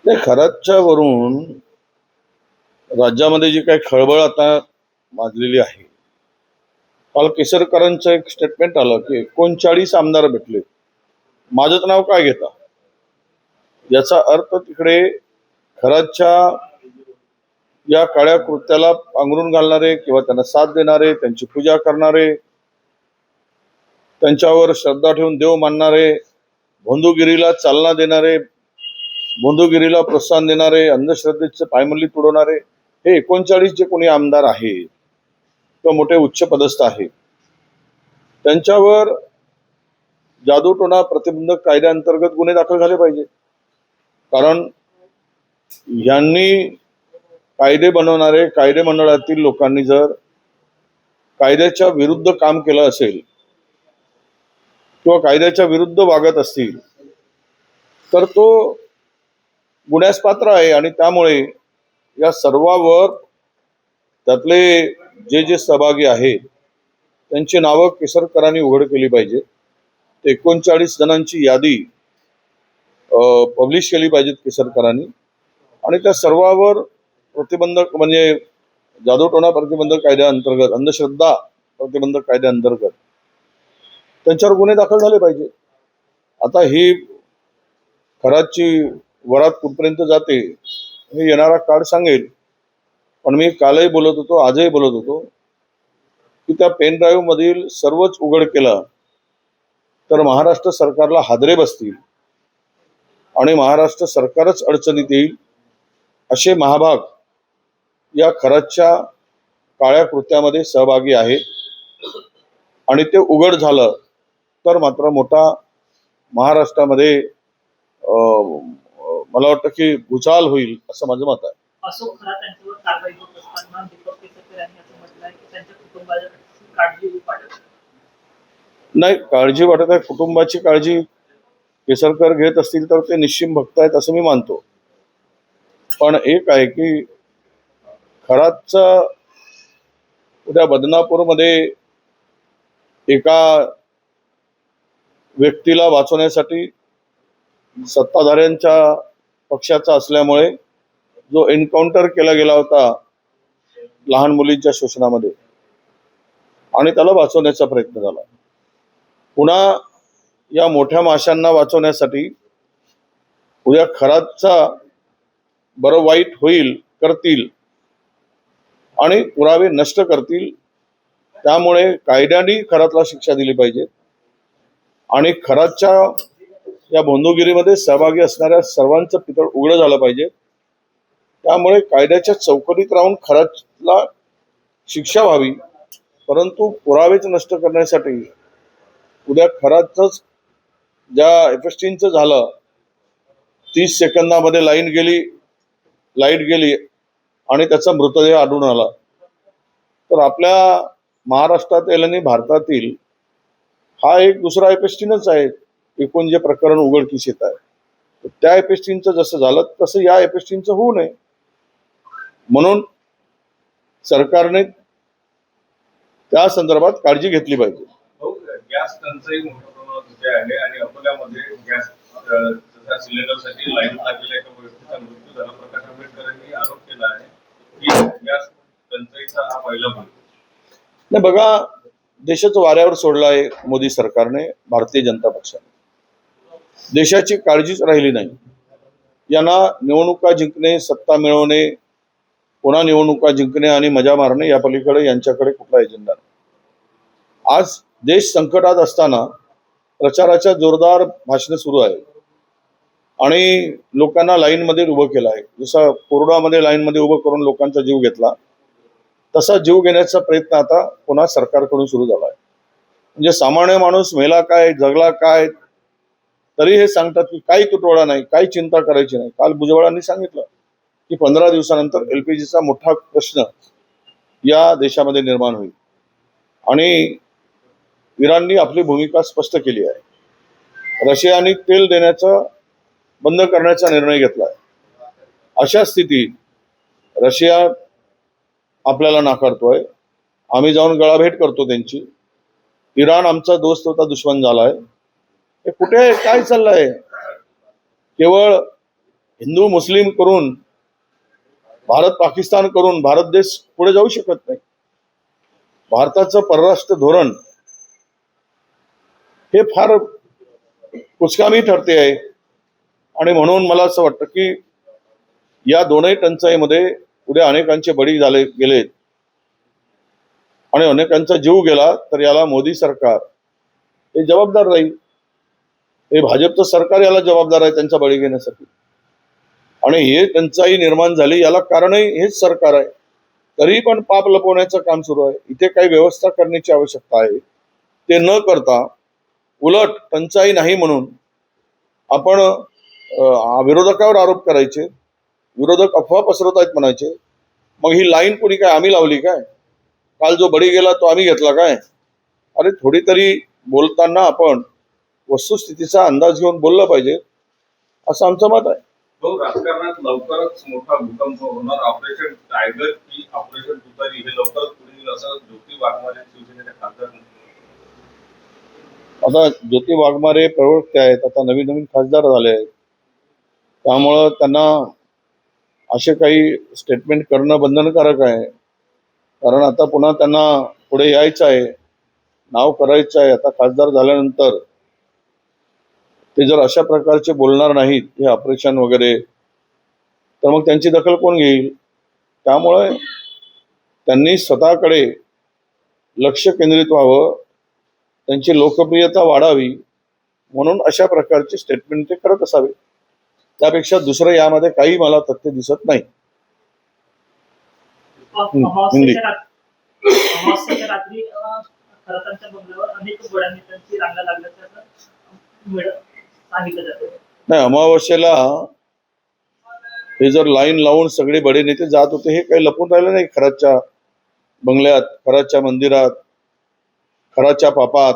ते खरंच्या वरून राज्यामध्ये जी काही खळबळ आता माजलेली आहे. काल केसरकरांचं एक स्टेटमेंट आलं की 39 आमदार भेटले, माझंच नाव काय घेता. याचा अर्थ तिकडे खराच्या या काळ्या कृत्याला पांघरून घालणारे किंवा त्यांना साथ देणारे, त्यांची पूजा करणारे, त्यांच्यावर श्रद्धा ठेवून देव मानणारे, भोंदूगिरीला चालना देणारे, भोंदूगिरीला प्रोत्साहन देणारे, अंधश्रद्धेचे पायमल्ली तुडवणारे, हे 39 जे कोणी आमदार आहे किंवा मोठे उच्च पदस्थ आहे, त्यांच्यावर जादूटोणा प्रतिबंधक कायद्याअंतर्गत गुन्हे दाखल झाले पाहिजे. कारण यांनी कायदे बनवणारे कायदे मंडळातील लोकांनी जर कायद्याच्या विरुद्ध काम केलं असेल किंवा कायद्याच्या विरुद्ध वागत असतील तर तो गुन्ह्यास पात्र आहे. आणि त्यामुळे या सर्वांवर त्यातले जे जे सहभागी आहेत त्यांची नावं केसरकरांनी उघड केली पाहिजे. 39 जणांची यादी पब्लिश केली पाहिजेत केसरकरांनी, आणि त्या सर्वांवर प्रतिबंधक म्हणजे जादूटोणा प्रतिबंधक कायद्याअंतर्गत, अंधश्रद्धा प्रतिबंधक कायद्याअंतर्गत त्यांच्यावर गुन्हे दाखल झाले पाहिजे. आता ही खराची वरात कुठपर्यंत जाते हे येणारा काळ सांगेल. पण मी कालही बोलत होतो, आजही बोलत होतो की त्या पेन ड्राईव्ह मधील सर्वच उघड केलं तर महाराष्ट्र सरकारला हादरे बसतील आणि महाराष्ट्र सरकारच अडचणीत येईल. असे महाभाग या खराच्या काळ्या कृत्यामध्ये सहभागी आहेत आणि ते उघड झालं तर मात्र मोठा महाराष्ट्रामध्ये मला वाटतं की भूचाल होईल असं माझं मत आहे. अशोक खरात यांच्यावर कारवाई होत असताना दीपक केसरकर यांनी असं म्हटलं आहे की त्यांच्या कुटुंबाची काळजी वाटत नाही. काळजी वाटत आहे, कुटुंबाची काळजी केसरकर घेत असतील तर ते निश्चिम भक्त आहेत असं मी मानतो. पण एक आहे की खरातचा उद्या बदनापूरमध्ये एका व्यक्तीला वाचवण्यासाठी सत्ताधाऱ्यांच्या पक्षाचा असल्यामुळे जो एन्काउंटर केला गेला होता लहान मुलींच्या शोषणामध्ये आणि त्याला वाचवण्याचा प्रयत्न झाला, पुन्हा या मोठ्या माशांना वाचवण्यासाठी उद्या खरातचा बरं वाईट होईल, करतील आणि पुरावे नष्ट करतील. त्यामुळे कायद्याने खरातला शिक्षा दिली पाहिजे आणि खरातच्या या भोंदूगिरीमध्ये सहभागी असणाऱ्या सर्वांचं पितळ उघडं झालं पाहिजे. त्यामुळे कायद्याच्या चौकटीत राहून खरातला शिक्षा व्हावी, परंतु पुरावेच नष्ट करण्यासाठी उद्या खरातच ज्या एफ-एस-टीचं झालं, 30 सेकंदामध्ये लाईट गेली आणि त्याचा मृतदेह आढळून आला, तर आपल्या महाराष्ट्रातील आणि भारतातील हा एक दुसरा एफ-एस-टीच आहे. एकूण जे प्रकरण उघडकीस येत आहे त्या एफ-एस-टीचं जसं झालं तसं या एफ-एस-टीचं होऊ नये म्हणून सरकारने त्या संदर्भात काळजी घेतली पाहिजे. गॅस टंचाई मोठ्या प्रमाणात आहे आणि अकोल्यामध्ये गॅस सिलेंडरसाठी लाईन लागलेल्या एका व्यक्तीचा मृत्यू झाला. प्रकाश आंबेडकरांनी आरोप केला आहे की गॅस टंचाईचा हा पहिला भाग नाही. बघा, देशाचं वाऱ्यावर सोडलं आहे मोदी सरकारने, भारतीय जनता पक्षाने. देशाची काळजीच राहिली नाही. यांना निवडणुका जिंकणे, सत्ता मिळवणे, पुन्हा निवडणुका जिंकणे आणि मजा मारणे या पलीकडे यांच्याकडे कुठला एजेंडा नाही. आज देश संकटात असताना प्रचाराच्या जोरदार भाषणे सुरू आहे आणि लोकांना लाईनमध्ये उभं केलं आहे. जसं कोरोनामध्ये लाईनमध्ये उभं करून लोकांचा जीव घेतला तसा जीव घेण्याचा प्रयत्न आता पुन्हा सरकारकडून सुरू झाला आहे. म्हणजे सामान्य माणूस मेला काय, जगला काय, तरी हे सांगतात की काही तुटवडा नाही, काही चिंता करायची नाही. काल भुजबळांनी सांगितलं की 15 दिवसानंतर LPGचा मोठा प्रश्न या देशामध्ये निर्माण होईल आणि इराणनी आपली भूमिका स्पष्ट केली आहे. रशियाने तेल देण्याचा बंद करण्याचा निर्णय घेतला आहे. अशा स्थितीत रशिया आपल्याला नाकारतोय, आम्ही जाऊन गळाभेट करतो त्यांची. इराण आमचा दोस्त होता, दुश्मन झालाय. हे कुठे काय चाललंय? केवळ हिंदू मुस्लिम करून, भारत पाकिस्तान करून भारत देश पुढे जाऊ शकत नाही. भारताचं परराष्ट्र धोरण हे फार कुचकामी ठरते आहे. आणि म्हणून मला असं वाटतं की या दोनही टंचाईमध्ये उद्या अनेकांचे बळी गेलेत आणि अनेकांचा जीव गेला तर याला मोदी सरकार हे जबाबदार राहील. हे भाजपचं सरकार याला जबाबदार आहे त्यांचा बळी घेण्यासाठी. आणि हे टंचाई निर्माण झाली याला कारणही हेच सरकार आहे. तरी पण पाप लपवण्याचं काम सुरू आहे. इथे काही व्यवस्था करण्याची आवश्यकता आहे. ते न करता उलट टंचाई नाही म्हणून आपण विरोधकावर आरोप करायचे, विरोधक अफवा पसरवत आहेत म्हणायचे. मग ही लाईन कोणी काय आम्ही लावली काय? काल जो बळी गेला तो आम्ही घेतला काय? अरे थोडी तरी बोलताना आपण वस्तुस्थितीचा अंदाज घेऊन बोललं पाहिजे, असं आमचं मत आहे. राजकारणात लवकरच मोठा भूकंप होणार. ऑपरेशन टायगर की ऑपरेशन तुतारी हे लवकरच पुढे येईल असं ज्योती वाघमारे शिवसेनेचे खासदार. आता ज्योती वाघमारे प्रवक्ते आहेत, आता नवीन नवीन खासदार झाले आहेत, त्यामुळं त्यांना असे काही स्टेटमेंट करणं बंधनकारक आहे. कारण आता पुन्हा त्यांना पुढे यायचं आहे, नाव करायचं आहे. आता खासदार झाल्यानंतर ते जर अशा प्रकारचे बोलणार नाहीत हे ऑपरेशन वगैरे, तर मग त्यांची दखल कोण घेईल? त्यामुळे त्यांनी स्वतःकडे लक्ष केंद्रित व्हावं, त्यांची लोकप्रियता वाढावी म्हणून अशा प्रकारचे स्टेटमेंट ते करत असावे. त्यापेक्षा दुसरं यामध्ये काही मला तथ्य दिसत नाही. अमावस्येच्या रात्री खरतांच्या बंगल्यावर अनेक बड्या नेत्यांची रांगा लागल्याचं सांगितलं जातं. नाही, अमावस्येला हे जर लाईन लावून सगळे बडे नेते जात होते हे काही लपून राहिलं नाही. खराच्या बंगल्यात, खराच्या मंदिरात, खराच्या पापात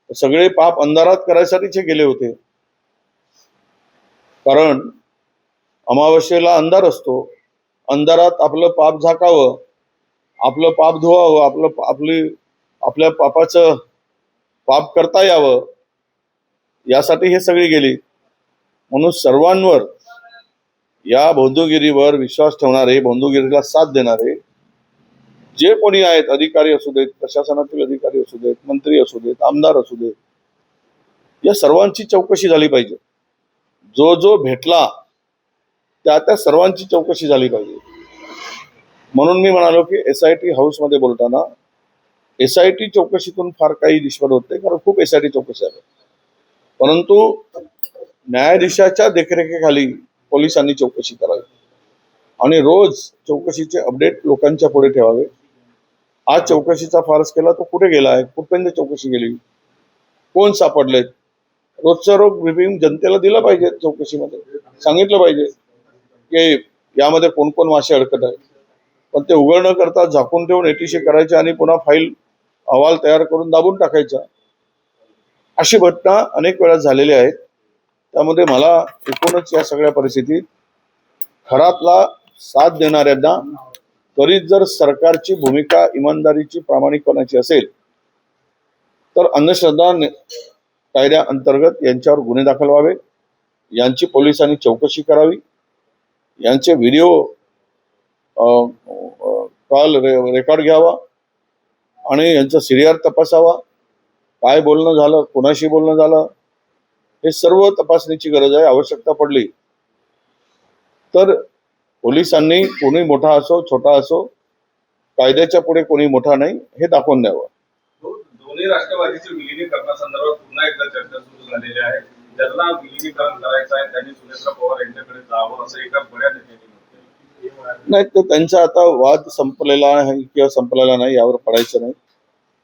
सगळे पाप अंधारात करायसाठीच हे गेले होते. कारण अमावस्येला अंधार असतो, अंधारात आपलं पाप झाकावं, आपलं पाप धुवावं, आपल्या पापाचं पाप करता यावं, यासाठी हे सगळे गेले. म्हणून सर्वांवर या बौद्धगिरीवर विश्वास ठेवणारे, बौद्धगिरीला साथ देणारे जे कोणी आहेत, अधिकारी असू देत, प्रशासनातील अधिकारी असू देत, मंत्री असू देत, आमदार असू देत, या सर्वांची चौकशी झाली पाहिजे. जो जो भेटला त्या सर्वांची चौकशी झाली पाहिजे. म्हणून मी म्हणालो की SIT हाऊसमध्ये बोलताना SIT चौकशीतून फार काही निष्पन्न होत नाही, कारण खूप SIT चौकशी आहे. परंतु न्यायाधीशाच्या देखरेखीखाली पोलिसांनी चौकशी करावी आणि रोज चौकशीचे अपडेट लोकांच्या पुढे ठेवावे. आज चौकशीचा फारच केला, तो कुठे गेला आहे, कुठपर्यंत चौकशी गेली, कोण सापडलेत, रोजचा रोज ब्रीफिंग जनतेला दिलं पाहिजे. चौकशीमध्ये सांगितलं पाहिजे की यामध्ये कोण कोण मासे अडकत आहेत. पण ते उघड न करता झाकून ठेवून ATC करायचे आणि पुन्हा फाईल अहवाल तयार करून दाबून टाकायचा, अशी घटना अनेक वेळा झालेल्या आहेत. त्यामध्ये मला एकूणच या सगळ्या परिस्थितीत खरातला साथ देणाऱ्यांना त्वरित जर सरकारची भूमिका इमानदारीची, प्रामाणिकपणाची असेल तर अंधश्रद्धा कायद्याअंतर्गत यांच्यावर गुन्हे दाखल व्हावे, यांची पोलिसांनी चौकशी करावी, यांचे व्हिडिओ कॉल रेकॉर्ड घ्यावा आणि यांचा सीरियर तपासावा. काय बोलणं झालं, कोणाशी बोलणं झालं, हे सर्व तपासणीची गरज आहे. आवश्यकता पडली तर पोलिसांनी कोणी मोठा असो छोटा असो, कायद्याच्या पुढे कोणी मोठा नाही हे दाखवून द्यावं. दोन्ही राष्ट्रवादीचे विलिनीकरणासंदर्भात पुन्हा एकदा चर्चा सुरू झालेली आहे. ज्यांना विलिनीकरण करायचं आहे त्यांनी सुनेत्रा पवार यांच्याकडे जावं असं एका बड्या नेत्यांनी म्हटलं. नाही, तर त्यांचा आता वाद संपलेला आहे किंवा संपलेला नाही यावर पडायचं नाही.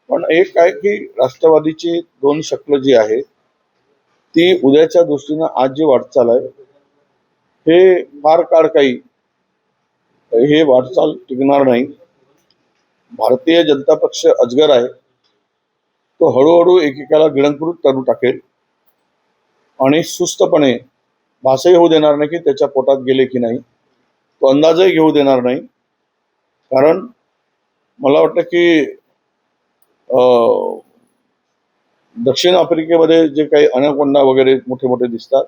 पण एक आहे की राष्ट्रवादीची दोन शक्ल जी आहे ती उद्याच्या दृष्टीनं आज जी वाटचाल आहे हे फार काळ काही हे वाटचाल टिकणार नाही. भारतीय जनता पक्ष अजगर आहे, तो हळूहळू एकेकाला गिळंकृत करून टाकेल आणि सुस्तपणे भासही होऊ देणार नाही की त्याच्या पोटात गेले की नाही, तो अंदाजही घेऊ देणार नाही. कारण मला वाटतं की दक्षिण आफ्रिकेमध्ये जे काही अनाकोंडा वगैरे मोठे मोठे दिसतात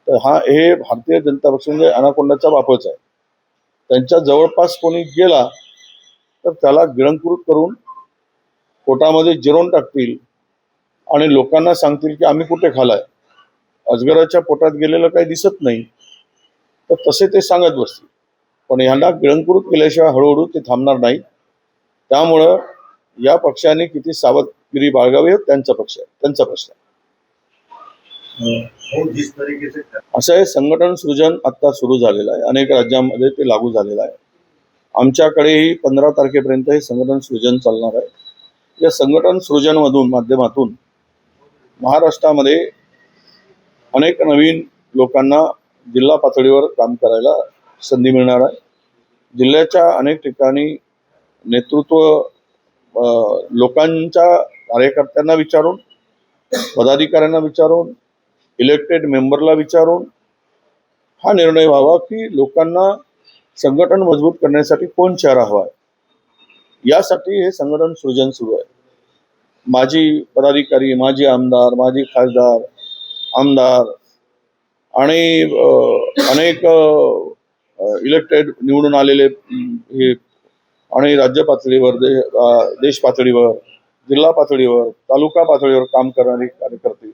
तर हे भारतीय जनता पक्ष म्हणजे अनाकोंडाचा बापच आहे. त्यांच्या जवळपास कोणी गेला तर त्याला गिळंकृत करून पोटामध्ये जिरवून टाकतील आणि लोकांना सांगतील की आम्ही कुठे खालाय, अजगराच्या पोटात गेलेलं काही दिसत नाही, तर तसे ते सांगत बसतील. पण ह्यांना गिळंकृत केल्याशिवाय हळूहळू ते थांबणार नाही. त्यामुळं या पक्षाने किती सावधगिरी बाळगावी हे त्यांचा पक्ष आहे, त्यांचा प्रश्न आहे. जिस तरीके से असं हे संघटन सृजन आता सुरू झालेलं आहे. अनेक राज्यांमध्ये ते लागू झालेलं आहे. आमच्याकडेही 15 तारखेपर्यंत हे संघटन सृजन चालणार आहे. या संघटन सृजन माध्यमातून महाराष्ट्रामध्ये अनेक नवीन लोकांना जिल्हा पातळीवर काम करायला संधी मिळणार आहे. जिल्ह्याच्या अनेक ठिकाणी नेतृत्व लोकांच्या कार्यकर्त्यांना विचारून, पदाधिकाऱ्यांना विचारून, इलेक्टेड मेंबरला विचारून हा निर्णय व्हावा की लोकांना संघटन मजबूत करण्यासाठी कोण चेहरा हवा आहे. यासाठी हे संघटन सृजन सुरू आहे. माजी पदाधिकारी, माजी आमदार, माजी खासदार, आमदार आणि अनेक इलेक्टेड निवडून आलेले हे आणि राज्य पातळीवर, देश पातळीवर, जिल्हा पातळीवर, तालुका पातळीवर काम करणारे कार्यकर्ते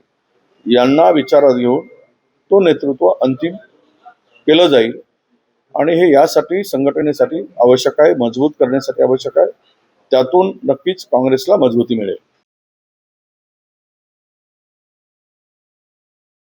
यांना विचारात घेऊन तो नेतृत्व अंतिम केलं जाईल. आणि हे यासाठी संघटनेसाठी आवश्यक आहे, मजबूत करण्यासाठी आवश्यक आहे. त्यातून नक्कीच काँग्रेसला मजबूती मिळेल.